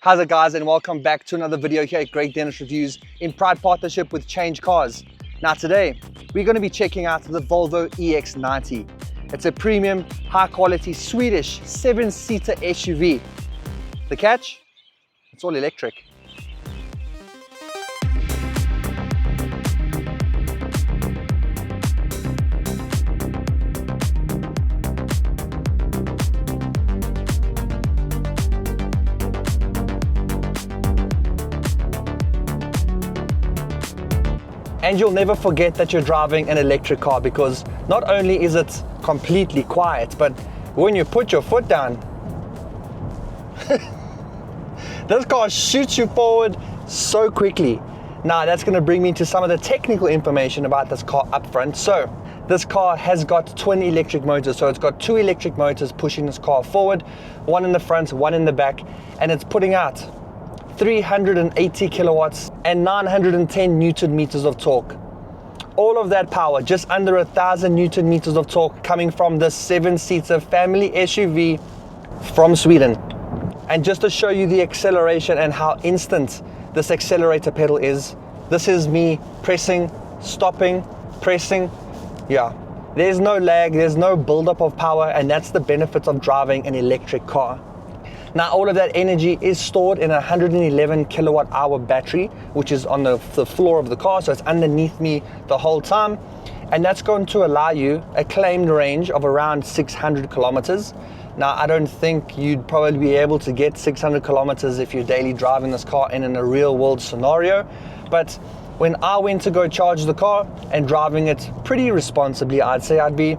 How's it guys, and welcome back to another video here at Great Dentist Reviews in proud partnership with Change Cars. Now today, we're going to be checking out the Volvo EX90. It's a premium, high quality Swedish 7-seater SUV. The catch? It's all electric. And you'll never forget that you're driving an electric car, because not only is it completely quiet, but when you put your foot down, this car shoots you forward so quickly. Now that's going to bring me to some of the technical information about this car up front. So this car has got twin electric motors. So it's got two electric motors pushing this car forward, one in the front, one in the back, and it's putting out 380 kilowatts and 910 Newton meters of torque. All of that power, just under 1,000 Newton meters of torque, coming from this 7-seater family SUV from Sweden. And just to show you the acceleration and how instant this accelerator pedal is, this is me pressing, stopping, pressing. Yeah, there's no lag, there's no buildup of power, and that's the benefit of driving an electric car. Now all of that energy is stored in a 111 kilowatt hour battery, which is on the floor of the car, so it's underneath me the whole time. And that's going to allow you a claimed range of around 600 kilometers. Now I don't think you'd probably be able to get 600 kilometers if you're daily driving this car in a real world scenario. But when I went to go charge the car and driving it pretty responsibly, I'd say I'd be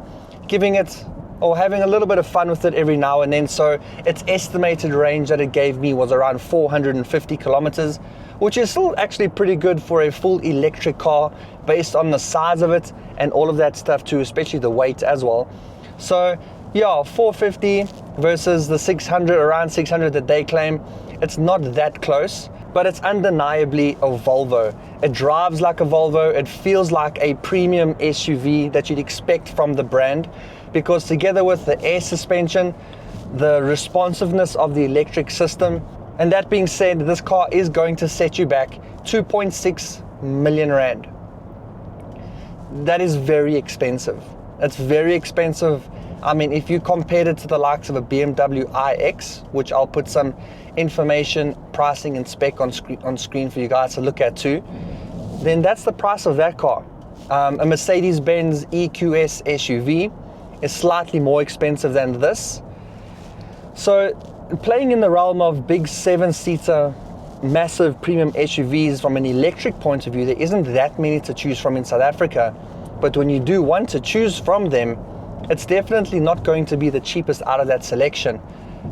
giving it or having a little bit of fun with it every now and then. So its estimated range that it gave me was around 450 kilometers, which is still actually pretty good for a full electric car based on the size of it and all of that stuff too, especially the weight as well. So yeah, 450 versus the 600, around 600 that they claim. It's not that close, but it's undeniably a Volvo. It drives like a Volvo. It feels like a premium SUV that you'd expect from the brand, because together with the air suspension, the responsiveness of the electric system, and that being said, this car is going to set you back 2.6 million rand. That is very expensive. It's very expensive. I mean, if you compared it to the likes of a BMW iX, which I'll put some information, pricing and spec on screen for you guys to look at too, then that's the price of that car. A Mercedes-Benz EQS SUV is slightly more expensive than this. So playing in the realm of big 7-seater massive premium SUVs from an electric point of view, there isn't that many to choose from in South Africa. But when you do want to choose from them, it's definitely not going to be the cheapest out of that selection.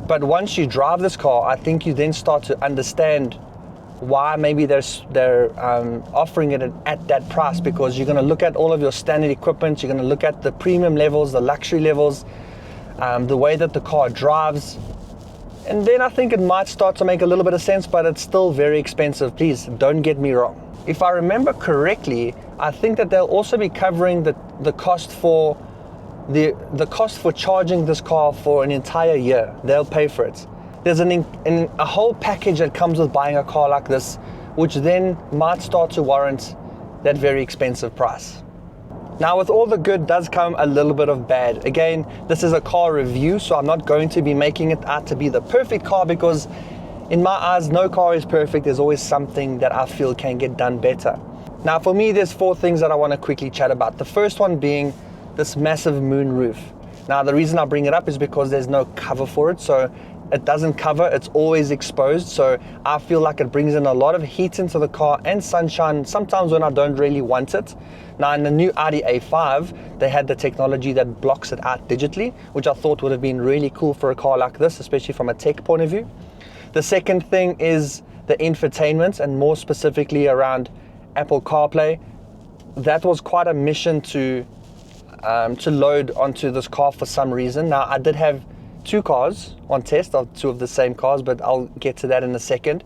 But once you drive this car, I think you then start to understand why maybe they're offering it at that price, because you're going to look at all of your standard equipment, you're going to look at the premium levels, the luxury levels, the way that the car drives, and then I think it might start to make a little bit of sense. But it's still very expensive, please don't get me wrong. If I remember correctly, I think that they'll also be covering the cost for the cost for charging this car for an entire year. They'll pay for it. There's a whole package that comes with buying a car like this, which then might start to warrant that very expensive price. Now with all the good does come a little bit of bad. Again, this is a car review, so I'm not going to be making it out to be the perfect car, because in my eyes, no car is perfect. There's always something that I feel can get done better. Now for me, there's 4 things that I want to quickly chat about. The first one being this massive moon roof. Now the reason I bring it up is because there's no cover for it, so it doesn't cover, it's always exposed. So I feel like it brings in a lot of heat into the car and sunshine sometimes when I don't really want it. Now in the new Audi A5, they had the technology that blocks it out digitally, which I thought would have been really cool for a car like this, especially from a tech point of view. The second thing is the infotainment, and more specifically around Apple CarPlay. That was quite a mission to load onto this car for some reason. Now I did have 2 cars on test, of 2 of the same cars, but I'll get to that in a second.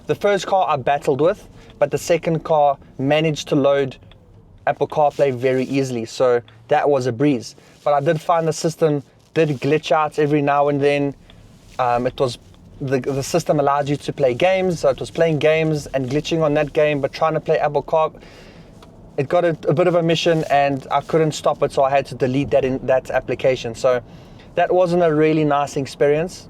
The first car I battled with, but the second car managed to load Apple CarPlay very easily, so that was a breeze. But I did find the system did glitch out every now and then. It was the system allowed you to play games, so it was playing games and glitching on that game, but trying to play Apple Car, it got a bit of a mission and I couldn't stop it, so I had to delete that application. So that wasn't a really nice experience.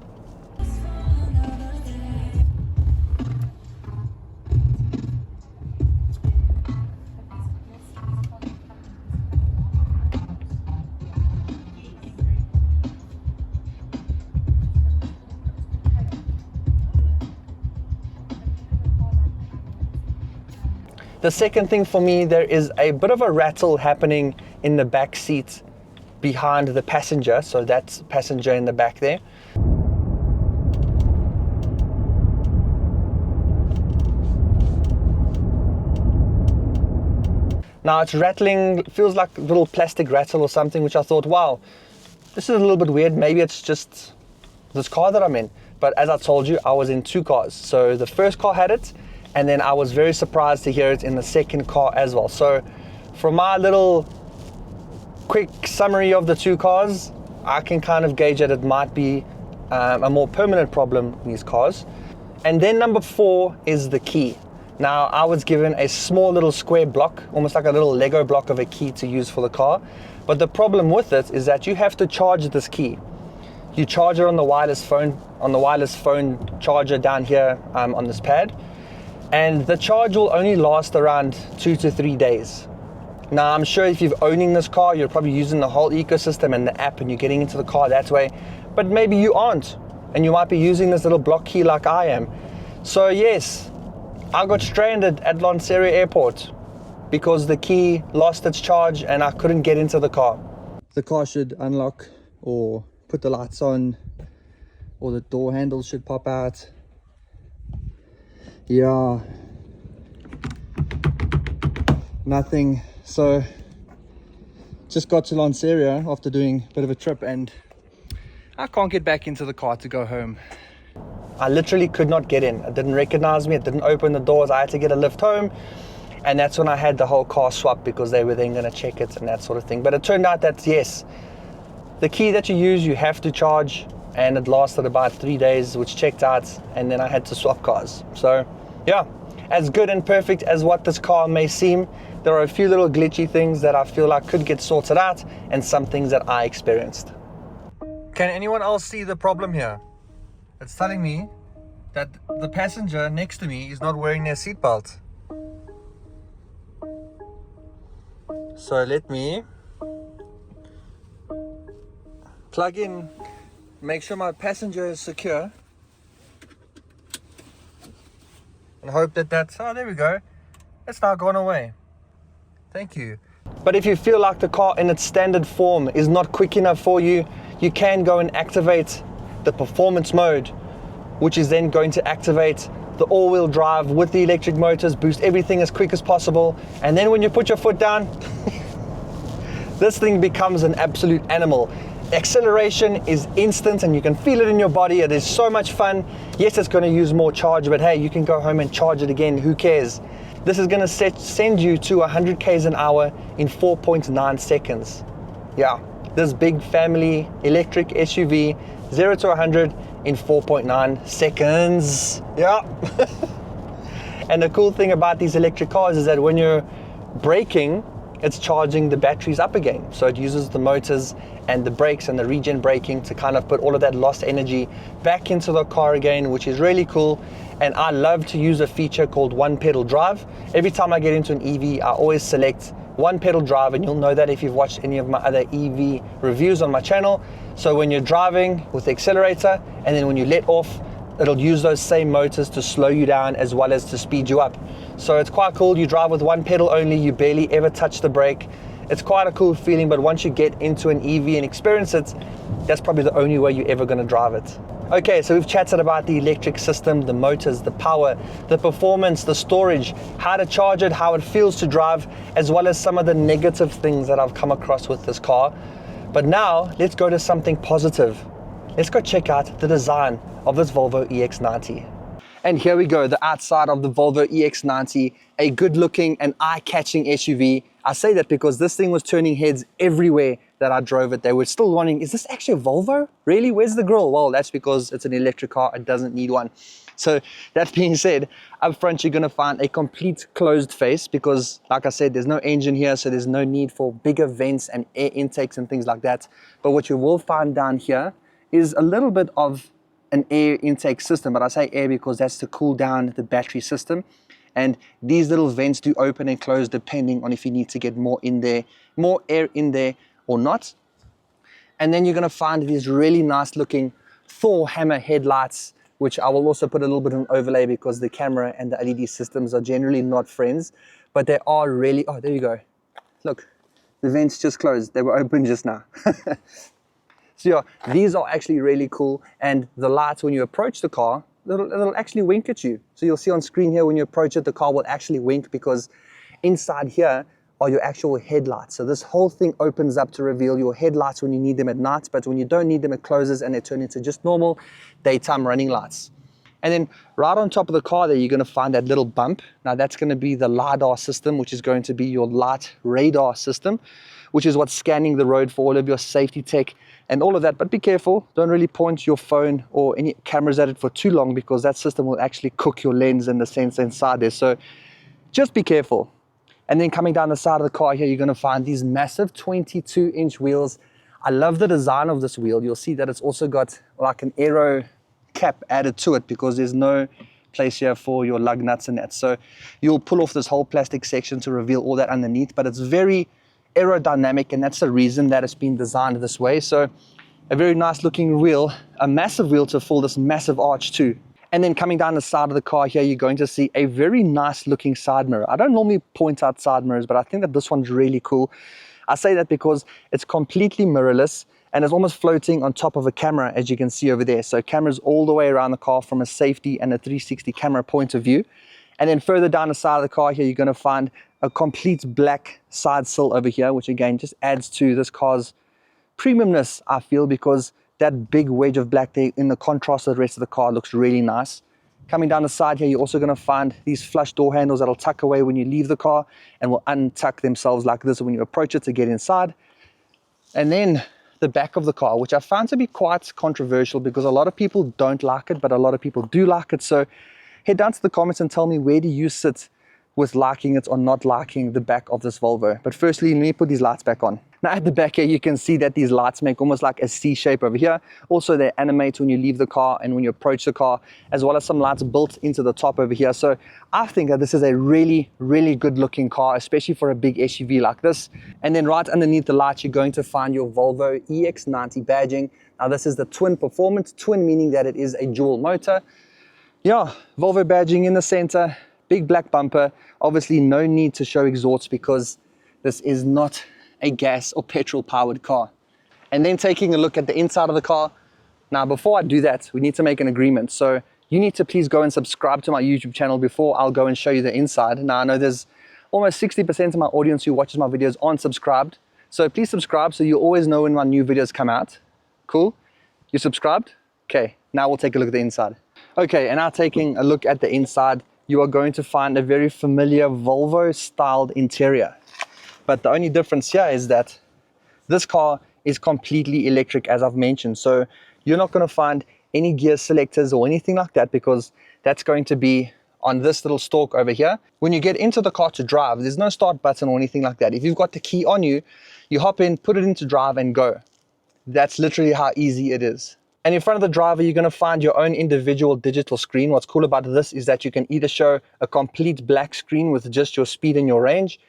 The second thing for me, there is a bit of a rattle happening in the back seat behind the passenger. So that's passenger in the back there. Now it's rattling, feels like a little plastic rattle or something, which I thought, wow, this is a little bit weird. Maybe it's just this car that I'm in. But as I told you, I was in two cars. So the first car had it, and then I was very surprised to hear it in the second car as well. So from my little quick summary of the two cars, I can kind of gauge that it might be a more permanent problem in these cars. And then number 4 is the key. Now I was given a small little square block, almost like a little Lego block of a key to use for the car. But the problem with it is that you have to charge this key. You charge it on the wireless phone charger down here on this pad. And the charge will only last around 2 to 3 days. Now, I'm sure if you're owning this car, you're probably using the whole ecosystem and the app and you're getting into the car that way. But maybe you aren't, and you might be using this little block key like I am. So yes, I got stranded at Lanseria Airport because the key lost its charge and I couldn't get into the car. The car should unlock or put the lights on, or the door handles should pop out. Yeah, nothing. So just got to Lanseria after doing a bit of a trip and I can't get back into the car to go home. I literally could not get in. It didn't recognize me, it didn't open the doors. I had to get a lift home, and that's when I had the whole car swapped because they were then going to check it and that sort of thing. But it turned out that yes, the key that you use, you have to charge, and it lasted about 3 days, which checked out, and then I had to swap cars. So yeah, as good and perfect as what this car may seem, there are a few little glitchy things that I feel like could get sorted out, and some things that I experienced. Can anyone else see the problem here? It's telling me that the passenger next to me is not wearing their seatbelt. So let me plug in, make sure my passenger is secure, and hope that oh, there we go. It's now gone away. Thank you. But if you feel like the car in its standard form is not quick enough for you, you can go and activate the performance mode, which is then going to activate the all-wheel drive with the electric motors, boost everything as quick as possible. And then when you put your foot down, this thing becomes an absolute animal. Acceleration is instant and you can feel it in your body. It is so much fun. Yes, it's going to use more charge, but hey, you can go home and charge it again. Who cares? This is going to send you to 100 k's an hour in 4.9 seconds. Yeah, this big family electric SUV, 0 to 100 in 4.9 seconds. Yeah. And the cool thing about these electric cars is that when you're braking, it's charging the batteries up again. So it uses the motors and the brakes and the regen braking to kind of put all of that lost energy back into the car again, which is really cool. And I love to use a feature called one pedal drive. Every time I get into an EV, I always select one pedal drive, and you'll know that if you've watched any of my other EV reviews on my channel. So when you're driving with the accelerator, and then when you let off, it'll use those same motors to slow you down as well as to speed you up. So it's quite cool. You drive with one pedal only, you barely ever touch the brake. It's quite a cool feeling, but once you get into an EV and experience it, that's probably the only way you're ever going to drive it. Okay, so we've chatted about the electric system, the motors, the power, the performance, the storage, how to charge it, how it feels to drive, as well as some of the negative things that I've come across with this car. But now let's go to something positive. Let's go check out the design of this Volvo EX90. And here we go, the outside of the Volvo EX90, a good looking and eye-catching SUV. I say that because this thing was turning heads everywhere that I drove it, they were still wondering, is this actually a Volvo? Really? Where's the grille? Well, that's because it's an electric car. It doesn't need one. So that being said, up front, you're going to find a complete closed face because, like I said, there's no engine here, so there's no need for bigger vents and air intakes and things like that. But what you will find down here is a little bit of an air intake system, but I say air because that's to cool down the battery system. And these little vents do open and close depending on if you need to get more in there, more air in there or not. And then you're going to find these really nice looking Thor hammer headlights, which I will also put a little bit of an overlay because the camera and the LED systems are generally not friends, but they are really, oh, there you go. Look, the vents just closed. They were open just now. So yeah, these are actually really cool. And the lights, when you approach the car, it'll actually wink at you. So you'll see on screen here, when you approach it, the car will actually wink because inside here are your actual headlights. So this whole thing opens up to reveal your headlights when you need them at night, but when you don't need them, it closes and they turn into just normal daytime running lights. And then right on top of the car there, you're going to find that little bump. Now that's going to be the LiDAR system, which is going to be your light radar system, which is what's scanning the road for all of your safety tech and all of that. But be careful, don't really point your phone or any cameras at it for too long because that system will actually cook your lens and the sensor inside there. So just be careful. And then coming down the side of the car here, you're going to find these massive 22-inch wheels. I love the design of this wheel. You'll see that it's also got like an aero cap added to it because there's no place here for your lug nuts and that. So you'll pull off this whole plastic section to reveal all that underneath, but it's very aerodynamic, and that's the reason that it's been designed this way. So a very nice looking wheel, a massive wheel to fill this massive arch too. And then coming down the side of the car here, you're going to see a very nice looking side mirror. I don't normally point out side mirrors, but I think that this one's really cool. I say that because it's completely mirrorless and it's almost floating on top of a camera, as you can see over there. So cameras all the way around the car from a safety and a 360 camera point of view. And then further down the side of the car here, you're going to find a complete black side sill over here, which again just adds to this car's premiumness, I feel, because that big wedge of black there in the contrast to the rest of the car looks really nice. Coming down the side here, you're also going to find these flush door handles that'll tuck away when you leave the car and will untuck themselves like this when you approach it to get inside. And then the back of the car, which I found to be quite controversial because a lot of people don't like it, but a lot of people do like it. So head down to the comments and tell me, where do you sit with liking it or not liking the back of this Volvo? But firstly, let me put these lights back on. Now at the back here, you can see that these lights make almost like a C shape over here. Also, they animate when you leave the car and when you approach the car, as well as some lights built into the top over here. So I think that this is a really, really good looking car, especially for a big SUV like this. And then right underneath the lights, you're going to find your Volvo EX90 badging. Now this is the twin performance, twin meaning that it is a dual motor. Yeah, Volvo badging in the center, big black bumper. Obviously no need to show exhaust because this is not a gas or petrol powered car. And then taking a look at the inside of the car. Now before I do that, we need to make an agreement. So you need to please go and subscribe to my YouTube channel before I'll go and show you the inside. Now I know there's almost 60% of my audience who watches my videos aren't subscribed. So please subscribe so you always know when my new videos come out. Cool? You subscribed? Okay, now we'll take a look at the inside. Okay, and now taking a look at the inside, you are going to find a very familiar Volvo styled interior. But the only difference here is that this car is completely electric, as I've mentioned. So you're not going to find any gear selectors or anything like that because that's going to be on this little stalk over here. When you get into the car to drive, there's no start button or anything like that. If you've got the key on you, you hop in, put it into drive and go. That's literally how easy it is. And in front of the driver, you're going to find your own individual digital screen. What's cool about this is that you can either show a complete black screen with just your speed and your range,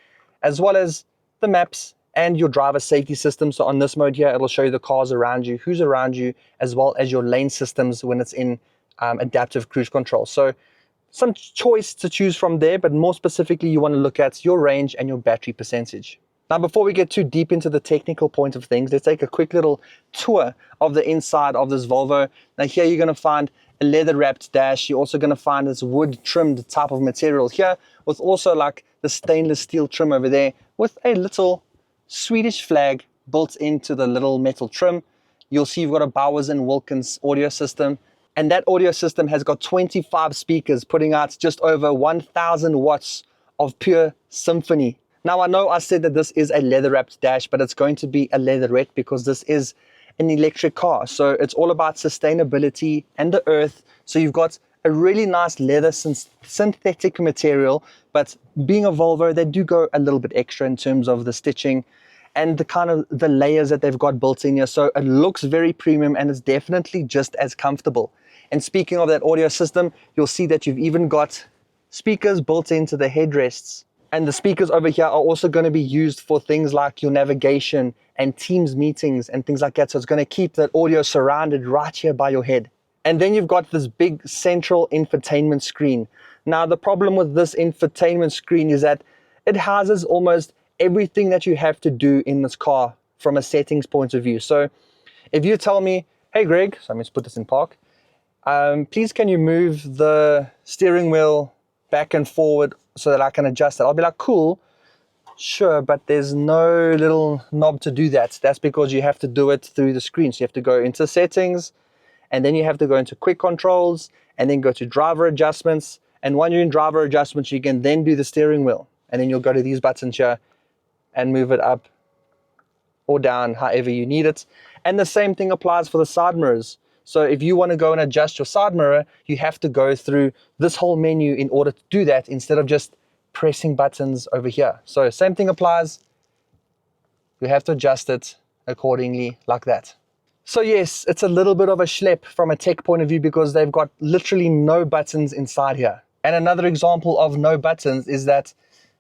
as well as the maps and your driver safety system. So on this mode here, it'll show you the cars around you, who's around you, as well as your lane systems when it's in adaptive cruise control. So some choice to choose from there, but more specifically, you want to look at your range and your battery percentage. Now, before we get too deep into the technical point of things, let's take a quick little tour of the inside of this Volvo. Now here you're going to find a leather wrapped dash. You're also going to find this wood trimmed type of material here, with also like the stainless steel trim over there with a little Swedish flag built into the little metal trim. You'll see you've got a Bowers & Wilkins audio system, and that audio system has got 25 speakers putting out just over 1,000 watts of pure symphony. Now I know I said that this is a leather wrapped dash, but it's going to be a leatherette because this is an electric car. So it's all about sustainability and the earth. So you've got a really nice leather synthetic material, but being a Volvo, they do go a little bit extra in terms of the stitching and the kind of the layers that they've got built in here. So it looks very premium and it's definitely just as comfortable. And speaking of that audio system, you'll see that you've even got speakers built into the headrests. And the speakers over here are also going to be used for things like your navigation and Teams meetings and things like that. So it's going to keep that audio surrounded right here by your head. And then you've got this big central infotainment screen. Now, the problem with this infotainment screen is that it houses almost everything that you have to do in this car from a settings point of view. So if you tell me, hey Greg, so I'm going to put this in park, please can you move the steering wheel back and forward so that I can adjust it? I'll be like, cool, sure, but there's no little knob to do that. That's because you have to do it through the screen. So you have to go into settings, and then you have to go into quick controls, and then go to driver adjustments. And when you're in driver adjustments, you can then do the steering wheel. And then you'll go to these buttons here and move it up or down, however you need it. And the same thing applies for the side mirrors. So if you want to go and adjust your side mirror, you have to go through this whole menu in order to do that instead of just pressing buttons over here. So same thing applies. You have to adjust it accordingly like that. So yes, it's a little bit of a schlep from a tech point of view because they've got literally no buttons inside here. And another example of no buttons is that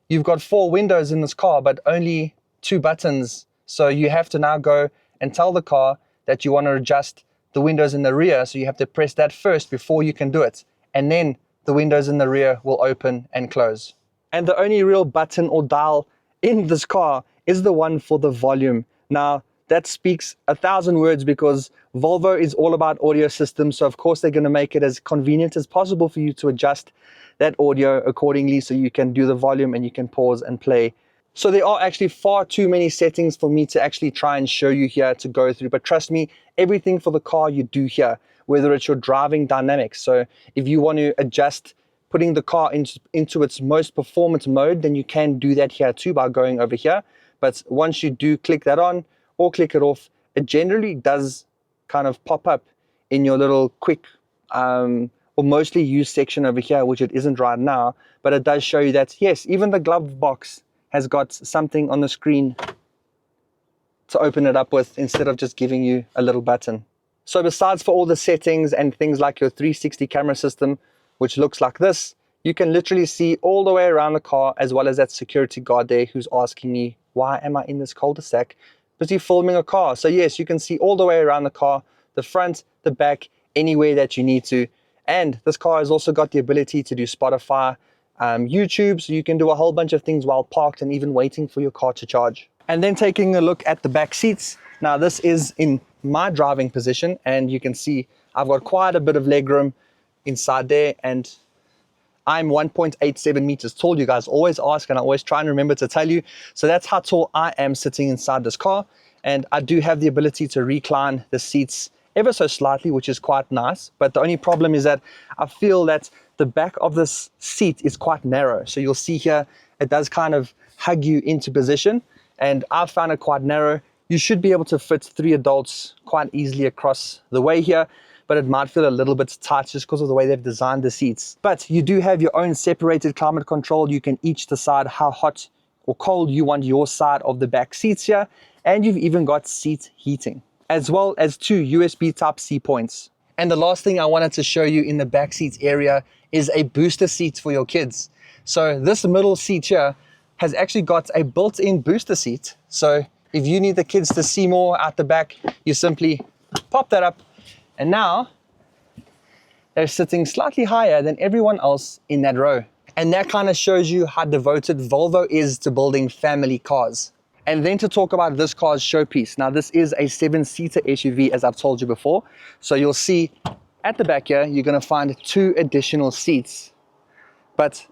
you've got 4 windows in this car, but only 2 buttons. So you have to now go and tell the car that you want to adjust the windows in the rear. So you have to press that first before you can do it. And then the windows in the rear will open and close. And the only real button or dial in this car is the one for the volume. Now, that speaks 1,000 words because Volvo is all about audio systems. So of course they're going to make it as convenient as possible for you to adjust that audio accordingly so you can do the volume and you can pause and play. So there are actually far too many settings for me to actually try and show you here to go through. But trust me, everything for the car you do here, whether it's your driving dynamics. So if you want to adjust putting the car into its most performance mode, then you can do that here too by going over here. But once you do click that on or click it off, it generally does kind of pop up in your little quick or mostly used section over here, which it isn't right now. But it does show you that, yes, even the glove box has got something on the screen to open it up with instead of just giving you a little button. So besides for all the settings and things like your 360 camera system, which looks like this, you can literally see all the way around the car, as well as that security guard there who's asking me, why am I in this cul-de-sac? Busy filming a car. So yes, you can see all the way around the car, the front, the back, anywhere that you need to. And this car has also got the ability to do Spotify, YouTube, so you can do a whole bunch of things while parked and even waiting for your car to charge. And then taking a look at the back seats. Now this is in my driving position, and you can see I've got quite a bit of legroom inside there, and I'm 1.87 meters tall. You guys always ask, and I always try and remember to tell you. So that's how tall I am sitting inside this car. And I do have the ability to recline the seats ever so slightly, which is quite nice. But the only problem is that I feel that the back of this seat is quite narrow. So you'll see here, it does kind of hug you into position. And I found it quite narrow. You should be able to fit 3 adults quite easily across the way here, but it might feel a little bit tight just because of the way they've designed the seats. But you do have your own separated climate control. You can each decide how hot or cold you want your side of the back seats here. And you've even got seat heating, as well as 2 USB Type-C points. And the last thing I wanted to show you in the back seats area is a booster seat for your kids. So this middle seat here has actually got a built-in booster seat. So if you need the kids to see more out the back, you simply pop that up, and now they're sitting slightly higher than everyone else in that row. And that kind of shows you how devoted Volvo is to building family cars. And then to talk about this car's showpiece. Now this is a 7-seater SUV, as I've told you before. So you'll see at the back here, you're gonna find 2 additional seats. But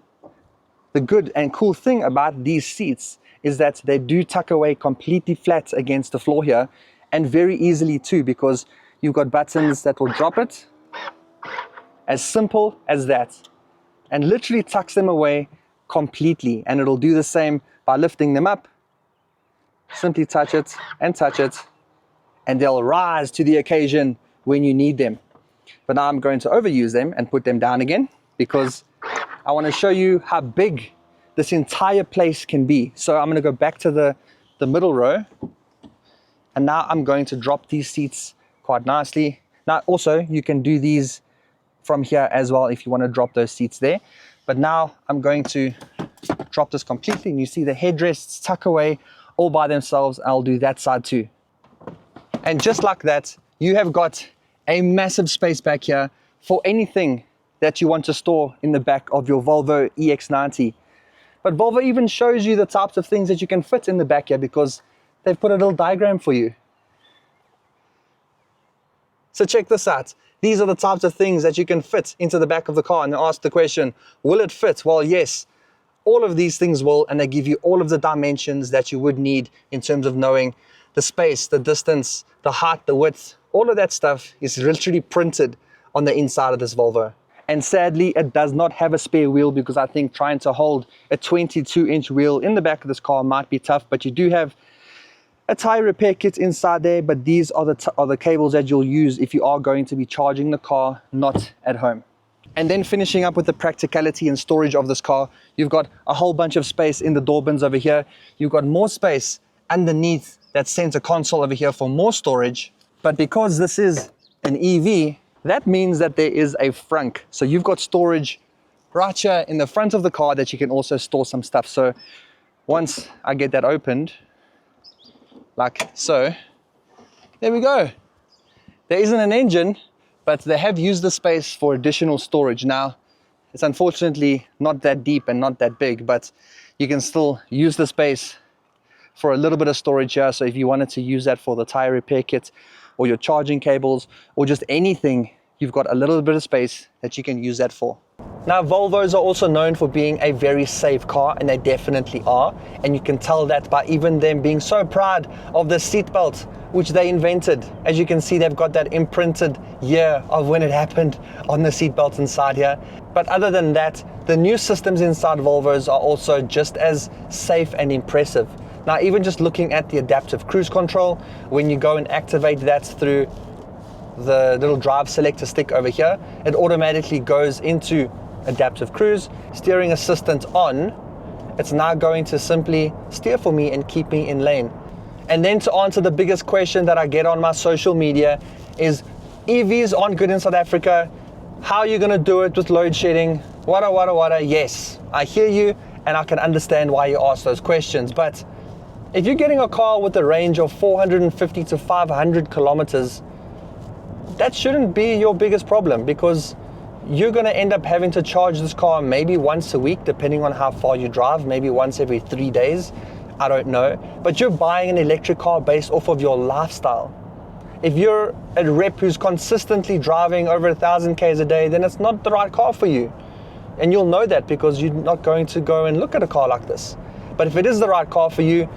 the good and cool thing about these seats is that they do tuck away completely flat against the floor here, and very easily too, because you've got buttons that will drop it, as simple as that, and literally tucks them away completely, and it'll do the same by lifting them up. Simply touch it, and they'll rise to the occasion when you need them. But now I'm going to overuse them and put them down again, because I want to show you how big this entire place can be. So I'm going to go back to the middle row, and now I'm going to drop these seats quite nicely. Now also you can do these from here as well if you want to drop those seats there. But now I'm going to drop this completely, and you see the headrests tuck away all by themselves. I'll do that side too. And just like that, you have got a massive space back here for anything that you want to store in the back of your Volvo EX90. But Volvo even shows you the types of things that you can fit in the back here, because they've put a little diagram for you. So check this out. These are the types of things that you can fit into the back of the car, and they ask the question, will it fit? Well, yes, all of these things will, and they give you all of the dimensions that you would need in terms of knowing the space, the distance, the height, the width. All of that stuff is literally printed on the inside of this Volvo. And sadly, it does not have a spare wheel, because I think trying to hold a 22-inch wheel in the back of this car might be tough. But you do have a tire repair kit inside there, but these are the cables that you'll use if you are going to be charging the car, not at home. And then finishing up with the practicality and storage of this car, you've got a whole bunch of space in the door bins over here. You've got more space underneath that center console over here for more storage. But because this is an EV, that means that there is a frunk. So you've got storage right here in the front of the car that you can also store some stuff. So once I get that opened, like so, there we go. There isn't an engine, but they have used the space for additional storage. Now, it's unfortunately not that deep and not that big, but you can still use the space for a little bit of storage here. So if you wanted to use that for the tire repair kit, or your charging cables, or just anything, you've got a little bit of space that you can use that for. Now, Volvos are also known for being a very safe car, and they definitely are. And you can tell that by even them being so proud of the seatbelt, which they invented. As you can see, they've got that imprinted year of when it happened on the seatbelt inside here. But other than that, the new systems inside Volvos are also just as safe and impressive. Now, even just looking at the adaptive cruise control, when you go and activate that through the little drive selector stick over here, it automatically goes into adaptive cruise. Steering assistant on, it's now going to simply steer for me and keep me in lane. And then to answer the biggest question that I get on my social media is, EVs aren't good in South Africa. How are you going to do it with load shedding? Wada. Yes, I hear you, and I can understand why you ask those questions. But if you're getting a car with a range of 450 to 500 kilometers, that shouldn't be your biggest problem, because you're going to end up having to charge this car maybe once a week, depending on how far you drive, maybe once every 3 days. I don't know. But you're buying an electric car based off of your lifestyle. If you're a rep who's consistently driving over 1,000 Ks a day, then it's not the right car for you. And you'll know that because you're not going to go and look at a car like this. But if it is the right car for you,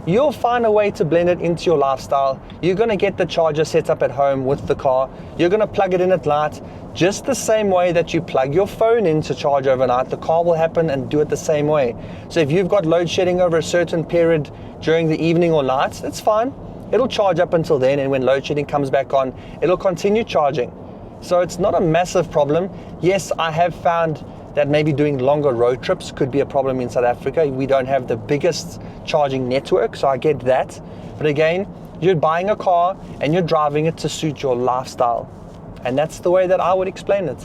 you'll find a way to blend it into your lifestyle. You're going to get the charger set up at home with the car. You're going to plug it in at night, just the same way that you plug your phone in to charge overnight. The car will happen and do it the same way. So if you've got load shedding over a certain period during the evening or night, that's fine. It'll charge up until then, and when load shedding comes back on, it'll continue charging. So it's not a massive problem. Yes, I have found that maybe doing longer road trips could be a problem in South Africa. We don't have the biggest charging network, so I get that. But again, you're buying a car and you're driving it to suit your lifestyle. And that's the way that I would explain it.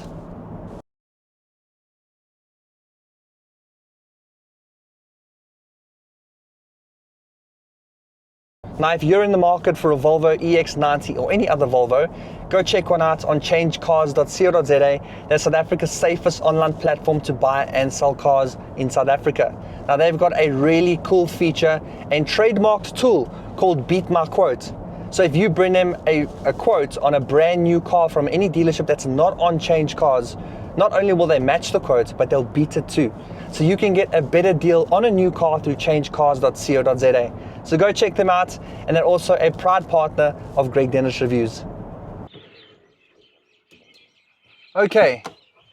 Now, if you're in the market for a Volvo EX90 or any other Volvo, go check one out on changecars.co.za. That's South Africa's safest online platform to buy and sell cars in South Africa. Now, they've got a really cool feature and trademarked tool called Beat My Quote. So if you bring them a quote on a brand new car from any dealership that's not on Change Cars, not only will they match the quote, but they'll beat it too. So you can get a better deal on a new car through changecars.co.za. So go check them out, and they're also a proud partner of Greg Dennis Reviews. Okay,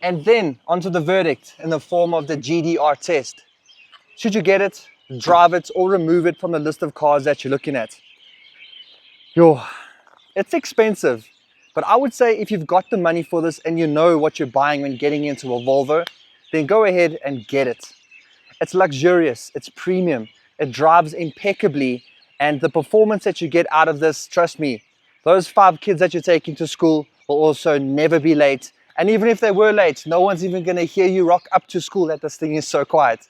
And then onto the verdict in the form of the GDR test. Should you get it, drive it, or remove it from the list of cars that you're looking at? It's expensive, but I would say if you've got the money for this and you know what you're buying when getting into a Volvo, then go ahead and get it. It's luxurious, it's premium, it drives impeccably, and the performance that you get out of this, trust me, those 5 kids that you're taking to school will also never be late. And even if they were late, no one's even going to hear you rock up to school that this thing is so quiet.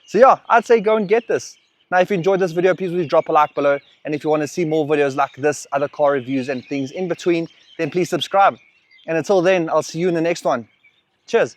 So yeah, I'd say go and get this. Now, if you enjoyed this video, please drop a like below. And if you want to see more videos like this, other car reviews and things in between, then please subscribe. And until then, I'll see you in the next one. Cheers.